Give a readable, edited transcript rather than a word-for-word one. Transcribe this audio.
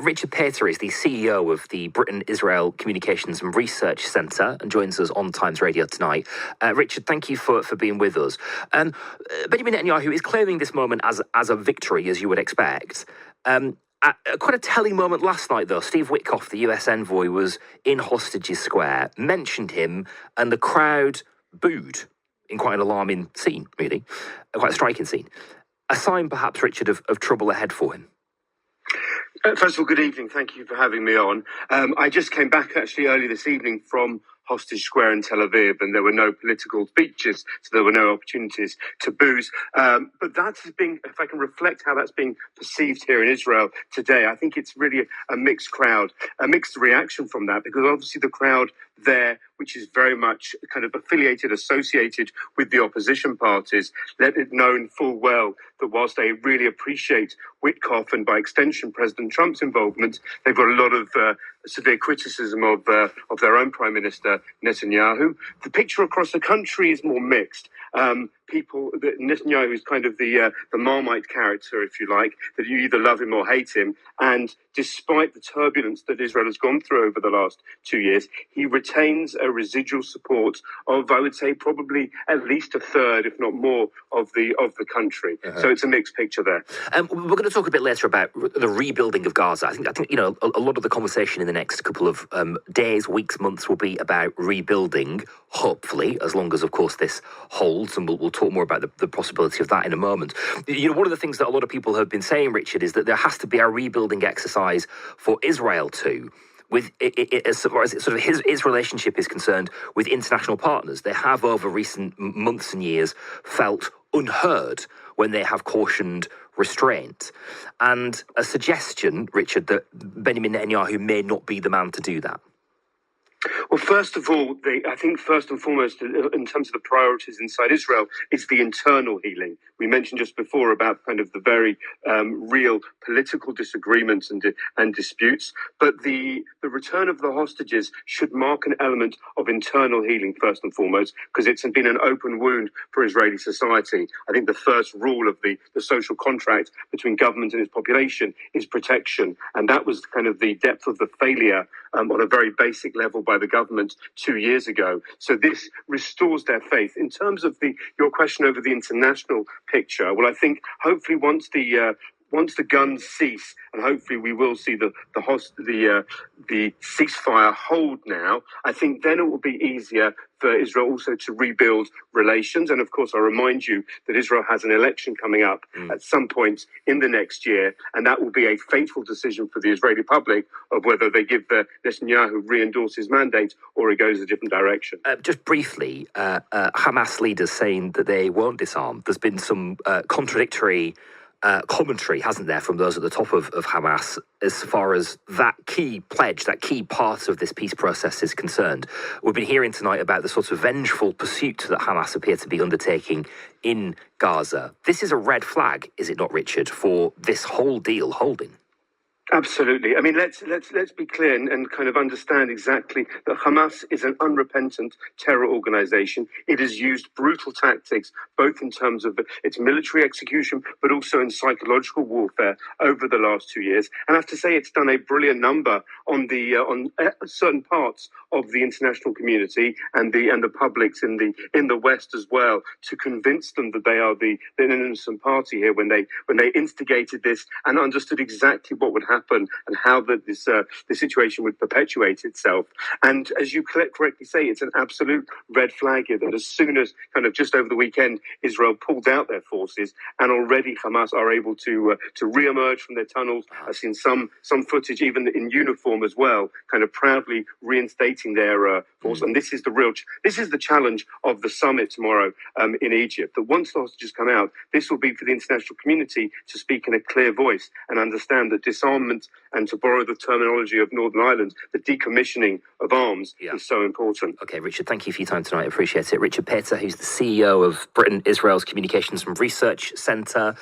Richard Pater is the CEO of the Britain-Israel Communications and Research Centre and joins us on Times Radio tonight. Richard, thank you for being with us. Benjamin Netanyahu is claiming this moment as a victory, as you would expect. At quite a telling moment last night, though. Steve Witkoff, the US envoy, was in Hostages Square, mentioned him, and the crowd booed in quite an alarming scene, really. Quite a striking scene. A sign, perhaps, Richard, of trouble ahead for him. First of all, good evening. Thank you for having me on. I just came back actually early this evening from Hostage Square in Tel Aviv, and there were no political speeches, so there were no opportunities to booze. But that's being, if I can reflect how that's being perceived here in Israel today, I think it's really a mixed crowd, a mixed reaction from that, because obviously the crowd there, which is very much kind of affiliated, associated with the opposition parties, let it known full well that whilst they really appreciate Witkoff and by extension President Trump's involvement, they've got a lot of severe criticism of their own Prime Minister Netanyahu. The picture across the country is more mixed. Netanyahu is kind of the Marmite character, if you like, that you either love him or hate him. And despite the turbulence that Israel has gone through over the last 2 years, he retains a residual support of, I would say, probably at least a third, if not more, of the country. So it's a mixed picture there. We're going to talk a bit later about the rebuilding of Gaza. I think a lot of the conversation in the next couple of days, weeks, months will be about rebuilding, hopefully, as long as, of course, this holds, and we'll talk more about the possibility of that in a moment. One of the things that a lot of people have been saying, Richard, is that there has to be a rebuilding exercise for Israel too, with as far as sort of his relationship is concerned with international partners. They have over recent months and years felt unheard when they have cautioned restraint, and a suggestion, Richard, that Benjamin Netanyahu may not be the man to do that. Well, first of all, I think first and foremost, in terms of the priorities inside Israel, it's the internal healing. We mentioned just before about kind of the very real political disagreements and disputes, but the return of the hostages should mark an element of internal healing first and foremost, because it's been an open wound for Israeli society. I think the first rule of the social contract between government and its population is protection, and that was kind of the depth of the failure on a very basic level by the government 2 years ago. So this restores their faith. In terms of your question over the international picture, well, I think hopefully once the guns cease, and hopefully we will see the ceasefire hold now, I think then it will be easier for Israel also to rebuild relations. And of course, I'll remind you that Israel has an election coming up at some point in the next year, and that will be a fateful decision for the Israeli public of whether they give Netanyahu re-endorse his mandate or it goes a different direction. Just briefly, Hamas leaders saying that they won't disarm. There's been some contradictory commentary, hasn't there, from those at the top of Hamas as far as that key pledge, that key part of this peace process is concerned. We've been hearing tonight about the sort of vengeful pursuit that Hamas appear to be undertaking in Gaza. This is a red flag, is it not, Richard, for this whole deal holding? Absolutely. I mean, let's be clear and kind of understand exactly that Hamas is an unrepentant terror organization. It has used brutal tactics, both in terms of its military execution, but also in psychological warfare over the last 2 years. And I have to say, it's done a brilliant number on certain parts of the international community and the publics in the West as well, to convince them that they are the innocent party here when they instigated this and understood exactly what would happen and how the situation would perpetuate itself. And as you correctly say, it's an absolute red flag here that as soon as kind of just over the weekend, Israel pulled out their forces, and already Hamas are able to re-emerge from their tunnels. I've seen some footage even in uniform as well, kind of proudly reinstating their force. And this is the challenge of the summit tomorrow in Egypt, that once the hostages come out, this will be for the international community to speak in a clear voice and understand that disarmament, and to borrow the terminology of Northern Ireland, the decommissioning of arms is so important. Okay, Richard, thank you for your time tonight. I appreciate it. Richard Pater, who's the CEO of Britain Israel's Communications and Research Centre.